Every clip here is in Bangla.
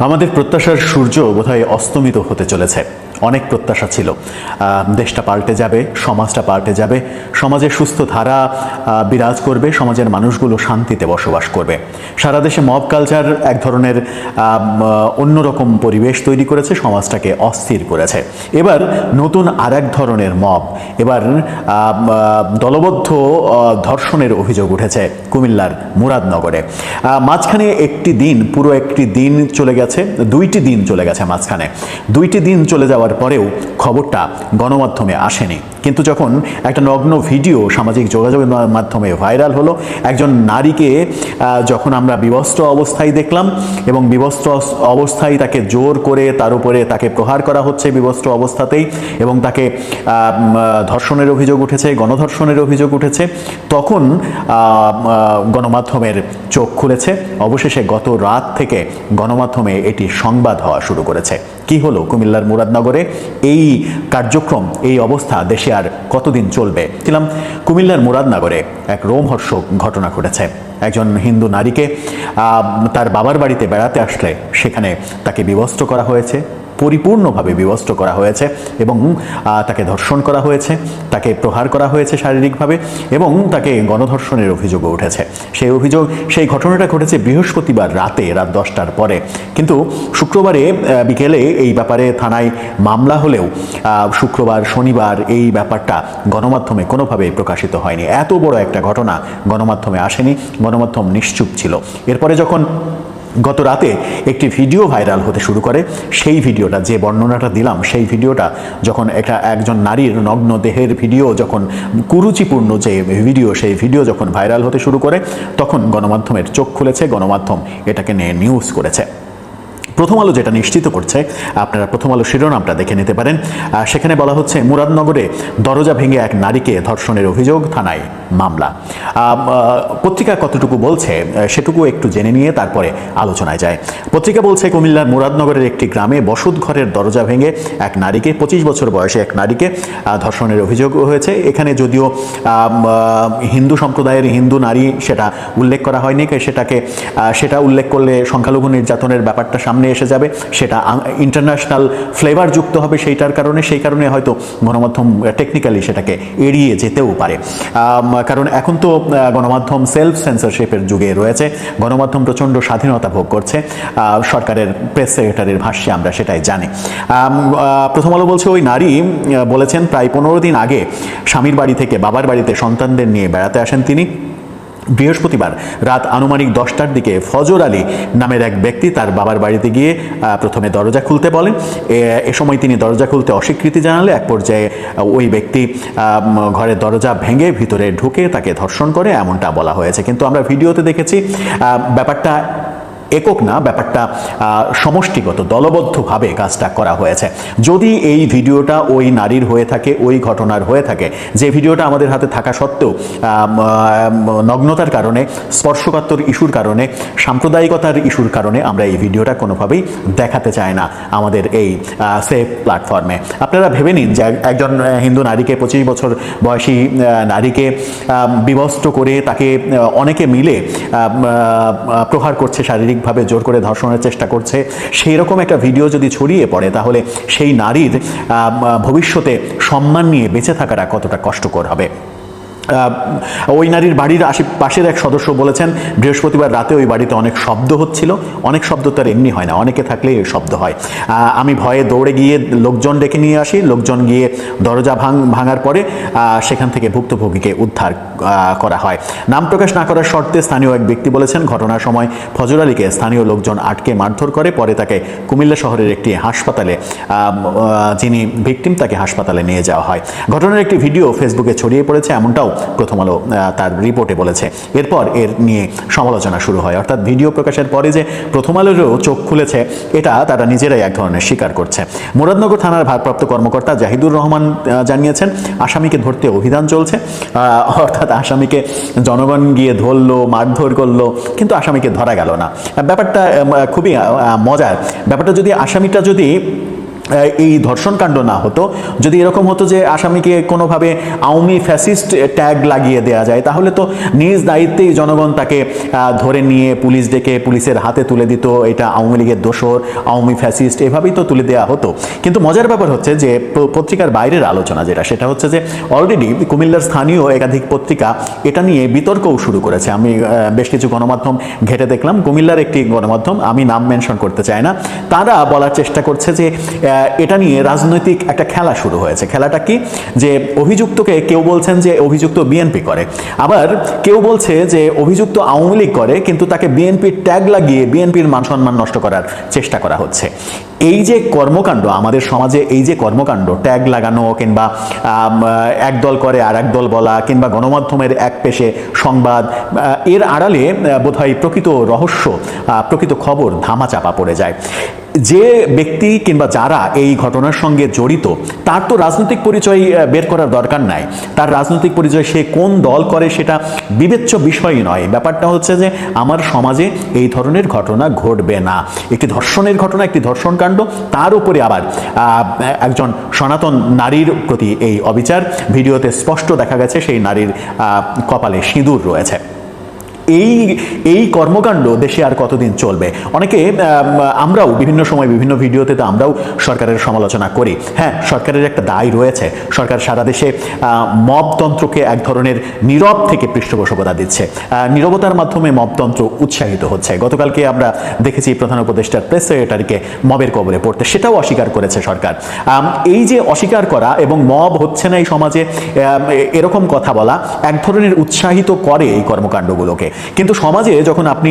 আমাদের প্রত্যাশার সূর্য বোধহয় অস্তমিত হতে চলেছে। অনেক প্রত্যাশা ছিল, দেশটা পাল্টে যাবে, সমাজটা পাল্টে যাবে, সমাজে সুস্থ ধারা বিরাজ করবে, সমাজের মানুষগুলো শান্তিতে বসবাস করবে। সারা দেশে মব কালচার এক ধরনের অন্যরকম পরিবেশ তৈরি করেছে, সমাজটাকে অস্থির করেছে। এবার নতুন আর এক ধরনের মব, এবার দলবদ্ধ ধর্ষণের অভিযোগ উঠেছে কুমিল্লার মুরাদনগরে। মাঝখানে পুরো একটি দিন চলে গেছে, দুইটি দিন চলে গেছে মাঝখানে। দুইটি দিন চলে যাওয়ার পরেও খবরটা গণমাধ্যমে আসেনি। কিন্তু যখন একটা নগ্ন ভিডিও সামাজিক যোগাযোগের মাধ্যমে ভাইরাল হলো, একজন নারীকে যখন আমরা বিবস্ত্র অবস্থায় দেখলাম এবং বিবস্ত্র অবস্থায় তাকে জোর করে তার উপরে তাকে প্রহার করা হচ্ছে বিবস্ত্র অবস্থাতেই, এবং তাকে ধর্ষণের অভিযোগ উঠেছে, গণধর্ষণের অভিযোগ উঠেছে, তখন গণমাধ্যমের চোখ খুলেছে। অবশেষে গত রাত থেকে গণমাধ্যমে এটি সংবাদ হওয়া শুরু করেছে। কি হলো কুমিল্লার মুরাদনগরে? এই কার্যক্রম, এই অবস্থা দেশে আর কতদিন চলবে? কুমিল্লার মুরাদনগরে এক রোমহর্ষক ঘটনা ঘটেছে। একজন হিন্দু নারীকে তার বাবার বাড়িতে বেড়াতে আসলে সেখানে তাকে বিবস্ত্র করা হয়েছে, পরিপূর্ণভাবে বিবস্ত্র করা হয়েছে, এবং তাকে ধর্ষণ করা হয়েছে, তাকে প্রহার করা হয়েছে শারীরিকভাবে, এবং তাকে গণধর্ষণের অভিযোগও উঠেছে। সেই ঘটনাটা ঘটেছে বৃহস্পতিবার রাতে, রাত 10টার পরে। কিন্তু শুক্রবারে বিকেলে এই ব্যাপারে থানায় মামলা হলেও শুক্রবার, শনিবার এই ব্যাপারটা গণমাধ্যমে কোনোভাবেই প্রকাশিত হয়নি। এত বড় একটা ঘটনা গণমাধ্যমে আসেনি, গণমাধ্যম নিশ্চুপ ছিল। এরপরে যখন গত রাতে একটি ভিডিও ভাইরাল হতে শুরু করে, সেই ভিডিওটা, যে বর্ণনাটা দিলাম, সেই ভিডিওটা যখন একজন নারীর নগ্ন দেহের ভিডিও, যখন কুরুচিপূর্ণ যে ভিডিও, সেই ভিডিও যখন ভাইরাল হতে শুরু করে, তখন গণমাধ্যমের চোখ খুলেছে, গণমাধ্যম এটাকে নিয়ে নিউজ করেছে। প্রথম আলো যেটা নিশ্চিত করছে, আপনারা প্রথম আলো শিরোনামটা দেখে নিতে পারেন। সেখানে বলা হচ্ছে, মুরাদনগরে দরজা ভেঙে এক নারীকে ধর্ষণের অভিযোগ, থানায় মামলা। পত্রিকা কতটুকু বলছে সেটুকু একটু জেনে নিয়ে তারপরে আলোচনায় যায়। পত্রিকা বলছে, কুমিল্লার মুরাদনগরের একটি গ্রামে বসত ঘরের দরজা ভেঙে এক নারীকে, 25 বছর বয়সে এক নারীকে ধর্ষণের অভিযোগ হয়েছে। এখানে যদিও হিন্দু সম্প্রদায়ের হিন্দু নারী সেটা উল্লেখ করা হয়নি, সেটা উল্লেখ করলে সংখ্যালঘু নির্যাতনের ব্যাপারটা সামনে এসে যাবে, সেটা ইন্টারন্যাশনাল ফ্লেভার যুক্ত হবে। সেই কারণে হয়তো গণমাধ্যম টেকনিক্যালি সেটাকে এড়িয়ে যেতেও পারে। কারণ এখন তো গণমাধ্যম সেলফ সেন্সরশিপের যুগে রয়েছে, গণমাধ্যম প্রচণ্ড স্বাধীনতা ভোগ করছে, সরকারের প্রেস সেক্রেটারির ভাষ্যে আমরা সেটাই জানি। প্রথম আলো বলছে, ওই নারী বলেছেন, প্রায় 15 দিন আগে স্বামীর বাড়ি থেকে বাবার বাড়িতে সন্তানদের নিয়ে বেড়াতে আসেন তিনি। বৃহস্পতিবার রাত আনুমানিক 10টার দিকে ফজর আলী নামের এক ব্যক্তি তার বাবার বাড়িতে গিয়ে প্রথমে দরজা খুলতে বলেন। এ সময় তিনি দরজা খুলতে অস্বীকৃতি জানালে এক পর্যায়ে ওই ব্যক্তি ঘরের দরজা ভেঙে ভিতরে ঢুকে তাকে ধর্ষণ করে, এমনটা বলা হয়েছে। কিন্তু আমরা ভিডিওতে দেখেছি ব্যাপারটা একক না, ব্যাপারটা সমষ্টিগত, দলবদ্ধভাবে কাজটা করা হয়েছে। যদি এই ভিডিওটা ওই নারীর হয়ে থাকে, ওই ঘটনার হয়ে থাকে, যে ভিডিওটা আমাদের হাতে থাকা সত্ত্বেও নগ্নতার কারণে, স্পর্শকাতর ইস্যুর কারণে, সাম্প্রদায়িকতার ইস্যুর কারণে আমরা এই ভিডিওটা কোনোভাবেই দেখাতে চাই না আমাদের এই সেফ প্ল্যাটফর্মে। আপনারা ভেবে নিন যে একজন হিন্দু নারীকে, 25 বছর বয়সী নারীকে বিবস্ত্র করে তাকে অনেকে মিলে প্রহার করছে, শারীরিকভাবে জোর করে ধর্ষণের চেষ্টা করছে। সেই রকম একটা ভিডিও যদি ছড়িয়ে পড়ে, তাহলে সেই নারীর ভবিষ্যতে সম্মান নিয়ে বেঁচে থাকাটা কতটা কষ্টকর হবে। ওই নারীর বাড়ির আশেপাশের এক সদস্য বলেছেন, বৃহস্পতিবার রাতে ওই বাড়িতে অনেক শব্দ হচ্ছিল। অনেক শব্দ তো আর এমনি হয় না, অনেকে থাকলে এই শব্দ হয়। আমি ভয়ে দৌড়ে গিয়ে লোকজন ডেকে নিয়ে আসি। লোকজন গিয়ে দরজা ভাঙার পরে সেখান থেকে ভুক্তভোগীকে উদ্ধার করা হয়। নাম প্রকাশ না করার শর্তে স্থানীয় এক ব্যক্তি বলেছেন, ঘটনার সময় ফজর আলীকে স্থানীয় লোকজন আটকে মারধর করে, পরে তাকে কুমিল্লা শহরের একটি হাসপাতালে, যিনি ভিকটিম, তাকে হাসপাতালে নিয়ে যাওয়া হয়। ঘটনার একটি ভিডিও ফেসবুকে ছড়িয়ে পড়েছে, এমনটাও প্রথম আলো তার রিপোর্টে বলেছে। এরপর এর নিয়ে সমালোচনা শুরু হয়। অর্থাৎ ভিডিও প্রকাশের পরে যে প্রথম আলোরও চোখ খুলেছে, এটা তারা নিজেরাই এক ধরনের স্বীকার করছে। মুরাদনগর থানার ভারপ্রাপ্ত কর্মকর্তা জাহিদুর রহমান জানিয়েছেন, আসামিকে ধরতে অভিযান চলছে। অর্থাৎ আসামিকে জনগণ গিয়ে ধরলো, মারধর করলো, কিন্তু আসামিকে ধরা গেল না। ব্যাপারটা খুবই মজার। ব্যাপারটা যদি আসামিটা যদি এই ধর্ষণ কাণ্ড না হতো, যদি এরকম হতো যে আসামিকে কোনোভাবে আওয়ামী ফ্যাসিস্ট ট্যাগ লাগিয়ে দেওয়া যায়, তাহলে তো নিজ দায়িত্বেই জনগণ তাকে ধরে নিয়ে পুলিশ ডেকে পুলিশের হাতে তুলে দিত, এটা আওয়ামী লীগের দোসর, আওয়ামী ফ্যাসিস্ট, এভাবেই তো তুলে দেওয়া হতো। কিন্তু মজার ব্যাপার হচ্ছে যে পত্রিকার বাইরের আলোচনা যেটা, সেটা হচ্ছে যে অলরেডি কুমিল্লার স্থানীয় একাধিক পত্রিকা এটা নিয়ে বিতর্কও শুরু করেছে। আমি বেশ কিছু গণমাধ্যম ঘেটে দেখলাম, কুমিল্লার একটি গণমাধ্যম, আমি নাম মেনশন করতে চাই না, তারা বলার চেষ্টা করছে যে এটা নিয়ে রাজনৈতিক একটা খেলা শুরু হয়েছে। খেলাটা কি, যে অভিযুক্তকে কেউ বলছেন যে অভিযুক্ত বিএনপি করে, আবার কেউ বলছে যে অভিযুক্ত আওয়ামী লীগ করে, কিন্তু তাকে বিএনপির ট্যাগ লাগিয়ে বিএনপির মান সম্মান নষ্ট করার চেষ্টা করা হচ্ছে। এই যে কর্মকাণ্ড আমাদের সমাজে, এই যে কর্মকাণ্ড, ট্যাগ লাগানো কিংবা এক দল করে আর এক দল বলা, কিংবা গণমাধ্যমের এক পেশে সংবাদ, এর আড়ালে বোধহয় প্রকৃত রহস্য, প্রকৃত খবর ধামাচাপা পড়ে যায়। যে ব্যক্তি কিংবা যারা এই ঘটনার সঙ্গে জড়িত, তার তো রাজনৈতিক পরিচয় বের করার দরকার নাই, তার রাজনৈতিক পরিচয় সে কোন দল করে সেটা বিবেচ্য বিষয় নয়। ব্যাপারটা হচ্ছে যে আমার সমাজে এই ধরনের ঘটনা ঘটবে না। একটি ধর্ষণের ঘটনা, একটি ধর্ষণ কাণ্ড, তার উপরে আবার একজন সনাতন নারীর প্রতি এই অবিচার, ভিডিওতে স্পষ্ট দেখা গেছে সেই নারীর কপালে সিঁদুর রয়েছে। এই কর্মকাণ্ড দেশে আর কতদিন চলবে? অনেকে, আমরাও বিভিন্ন সময় বিভিন্ন ভিডিওতে তো আমরাও সরকারের সমালোচনা করি। হ্যাঁ, সরকারের একটা দায় রয়েছে, সরকার সারা দেশে মবতন্ত্রকে এক ধরনের নীরব থেকে পৃষ্ঠপোষকতা দিচ্ছে, নীরবতার মাধ্যমে মবতন্ত্র উৎসাহিত হচ্ছে। গতকালকে আমরা দেখেছি প্রধান উপদেষ্টার প্রেস সেক্রেটারিকে মবের কবলে পড়তে, সেটাও অস্বীকার করেছে সরকার। এই যে অস্বীকার করা এবং মব হচ্ছে না এই সমাজে এরকম কথা বলা এক ধরনের উৎসাহিত করে এই কর্মকাণ্ডগুলোকে। কিন্তু সমাজে যখন আপনি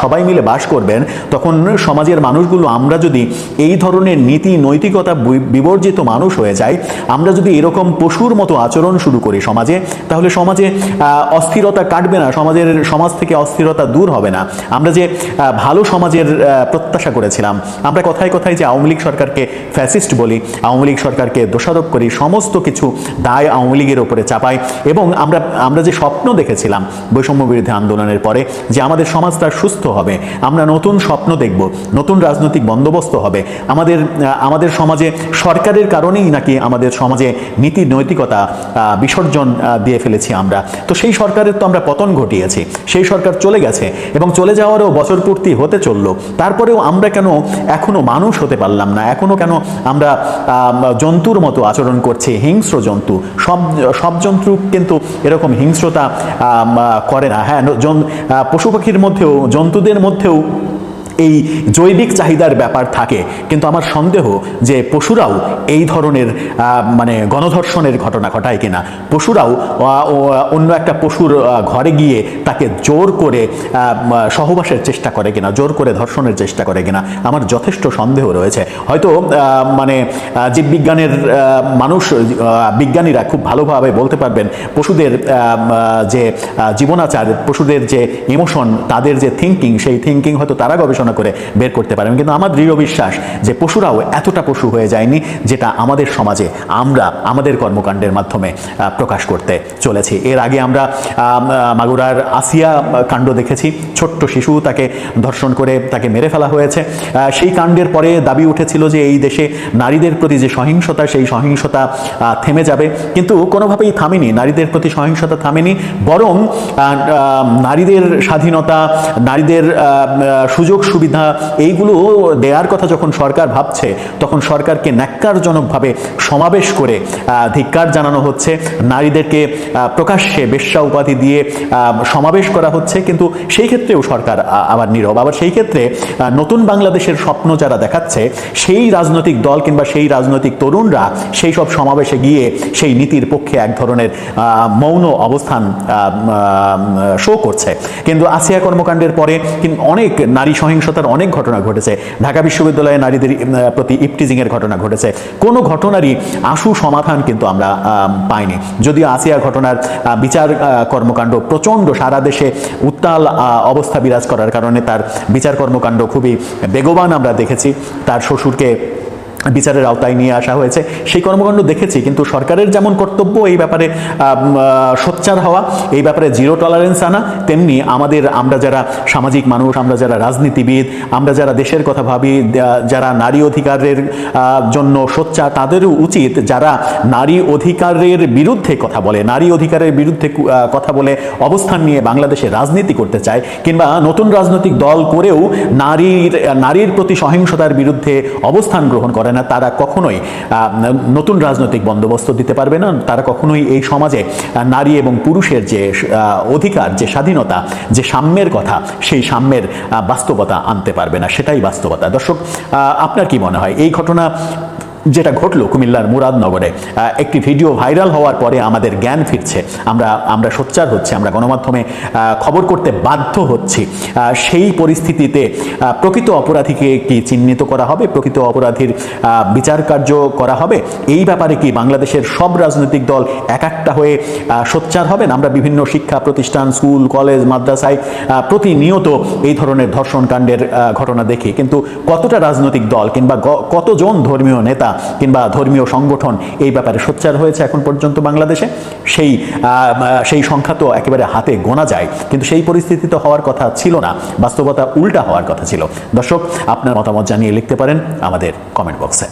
সবাই মিলে বাস করবেন, তখন সমাজের মানুষগুলো, আমরা যদি এই ধরনের নীতি নৈতিকতা বিবর্জিত মানুষ হয়ে যাই, আমরা যদি এরকম পশুর মতো আচরণ শুরু করি সমাজে, তাহলে সমাজে অস্থিরতা কাটবে না, সমাজ থেকে অস্থিরতা দূর হবে না। আমরা যে ভালো সমাজের প্রত্যাশা করেছিলাম, আমরা কথায় কথায় যে আওয়ামী লীগ সরকারকে ফ্যাসিস্ট বলি, আওয়ামী লীগ সরকারকে দোষারোপ করি, সমস্ত কিছু দায় আওয়ামী লীগের ওপরে চাপাই, এবং আমরা যে স্বপ্ন দেখেছিলাম বৈষম্য বিরোধী আন্দোলনের পরে যে আমাদের সমাজটা সুস্থ হবে, আমরা নতুন স্বপ্ন দেখব, নতুন রাজনৈতিক বন্দোবস্ত হবে, আমাদের সমাজে সরকারের কারণেই নাকি আমাদের সমাজে নীতি নৈতিকতা বিসর্জন দিয়ে ফেলেছি আমরা। তো সেই সরকারের তো আমরা পতন ঘটিয়েছি, সেই সরকার চলে গেছে এবং চলে যাওয়ারও বছর পূর্তি হতে চললো, তারপরেও আমরা কেন এখনো মানুষ হতে পারলাম না? এখনো কেন আমরা জন্তুর মতো আচরণ করছি, হিংস্র জন্তু? সব জন্তু কিন্তু এরকম হিংস্রতা করে না। হ্যাঁ, পশু পাখির মধ্যেও, জন্তুদের মধ্যেও এই জৈবিক চাহিদার ব্যাপার থাকে, কিন্তু আমার সন্দেহ যে পশুরাও এই ধরনের মানে গণধর্ষণের ঘটনা ঘটায় কিনা, পশুরাও অন্য একটা পশুর ঘরে গিয়ে তাকে জোর করে সহবাসের চেষ্টা করে কিনা, জোর করে ধর্ষণের চেষ্টা করে কিনা, আমার যথেষ্ট সন্দেহ রয়েছে। হয়তো মানে জীববিজ্ঞানের মানুষ, বিজ্ঞানীরা খুব ভালোভাবে বলতে পারবেন পশুদের যে জীবনাচার, পশুদের যে ইমোশন, তাদের যে থিঙ্কিং, সেই থিঙ্কিং হয়তো তারা গবেষণা করে বের করতে পারেন। কিন্তু আমার দৃঢ় বিশ্বাস যে পশুরাও এতটা পশু হয়ে যায়নি, যেটা আমাদের সমাজে আমরা আমাদের কর্মকাণ্ডের মাধ্যমে প্রকাশ করতে চলেছি। এর আগে আমরা মাগুরার আসিয়া কাণ্ড দেখেছি, ছোট্ট শিশু, তাকে ধর্ষণ করে তাকে মেরে ফেলা হয়েছে। সেই কাণ্ডের পরে দাবি উঠেছিল যে এই দেশে নারীদের প্রতি যে সহিংসতা, সেই সহিংসতা থেমে যাবে, কিন্তু কোনোভাবেই থামেনি। নারীদের প্রতি সহিংসতা থামেনি, বরং নারীদের স্বাধীনতা, নারীদের সুযোগ সুবিধা, এইগুলো দেওয়ার কথা যখন সরকার ভাবছে, তখন সরকারকে ন্যাক্কারজনকভাবে সমাবেশ করে ধিক্কার জানানো হচ্ছে, নারীদেরকে প্রকাশ্যে বেশ্যা উপাধি দিয়ে সমাবেশ করা হচ্ছে। কিন্তু সেই ক্ষেত্রেও সরকার আবার নীরব। আবার সেই ক্ষেত্রে নতুন বাংলাদেশের স্বপ্ন যারা দেখাচ্ছে, সেই রাজনৈতিক দল কিংবা সেই রাজনৈতিক তরুণরা সেই সব সমাবেশে গিয়ে সেই নীতির পক্ষে এক ধরনের মৌন অবস্থান শো করছে। কিন্তু আসিয়া কর্মকাণ্ডের পরে অনেক নারী সহিংসতার অনেক ঘটনা ঘটেছে, ঢাকা বিশ্ববিদ্যালয়ে নারীদের প্রতি ইপটিজিংয়ের ঘটনা ঘটেছে। কোনো ঘটনারই আশু সমাধান কিন্তু আমরা পাইনি। যদিও আসিয়া ঘটনার বিচার কর্মকাণ্ড প্রচণ্ড, সারা দেশে উত্তাল অবস্থা বিরাজ করার কারণে তার বিচার কর্মকাণ্ড খুবই বেগবান আমরা দেখেছি। তার শ্বশুরকে বিচারের আওতায় নিয়ে আসা হয়েছে। সেই কর্মকাণ্ড দেখেছি, কিন্তু সরকারের যেমন কর্তব্য এই ব্যাপারে সোচ্চার হওয়া, এই ব্যাপারে জিরো টলারেন্স আনা, তেমনি আমরা যারা সামাজিক মানুষ, আমরা যারা রাজনীতিবিদ, আমরা যারা দেশের কথা ভাবি, যারা নারী অধিকারের জন্য সোচ্চার, তাদেরও উচিত যারা নারী অধিকারের বিরুদ্ধে কথা বলে, নারী অধিকারের বিরুদ্ধে কথা বলে অবস্থান নিয়ে বাংলাদেশে রাজনীতি করতে চায়, কিংবা নতুন রাজনৈতিক দল করেও নারীর প্রতি সহিংসতার বিরুদ্ধে অবস্থান গ্রহণ করে না, তারা কখনোই নতুন রাজনৈতিক বন্দোবস্ত দিতে পারবে না। তারা কখনোই এই সমাজে নারী এবং পুরুষের যে অধিকার, যে স্বাধীনতা, যে সাম্যের কথা, সেই সাম্যের বাস্তবতা আনতে পারবে না। সেটাই বাস্তবতা। দর্শক, আপনার কি মনে হয় এই ঘটনা যেটা ঘটলো কুমিল্লার মুরাদনগরে, একটি ভিডিও ভাইরাল হওয়ার পরে আমাদের জ্ঞান ফিরছে, আমরা সোচ্চার হচ্ছে, আমরা গণমাধ্যমে খবর করতে বাধ্য হচ্ছি, সেই পরিস্থিতিতে প্রকৃত অপরাধীকে কি চিহ্নিত করা হবে, প্রকৃত অপরাধীর বিচার কার্য করা হবে? এই ব্যাপারে কি বাংলাদেশের সব রাজনৈতিক দল একটা হয়ে সোচ্চার হবেন? আমরা বিভিন্ন শিক্ষা প্রতিষ্ঠান, স্কুল, কলেজ, মাদ্রাসায় প্রতিনিয়ত এই ধরনের ধর্ষণ কাণ্ডের ঘটনা দেখি, কিন্তু কতটা রাজনৈতিক দল কিংবা কতজন ধর্মীয় নেতা কিংবা ধর্মীয় সংগঠন এই ব্যাপারে সোচ্চার হয়েছে এখন পর্যন্ত বাংলাদেশে? সেই সংখ্যা তো একেবারে হাতে গোনা যায়, কিন্তু সেই পরিস্থিতি তো হওয়ার কথা ছিল না, বাস্তবতা উল্টা হওয়ার কথা ছিল। দর্শক, আপনার মতামত জানিয়ে লিখতে পারেন আমাদের কমেন্ট বক্সে।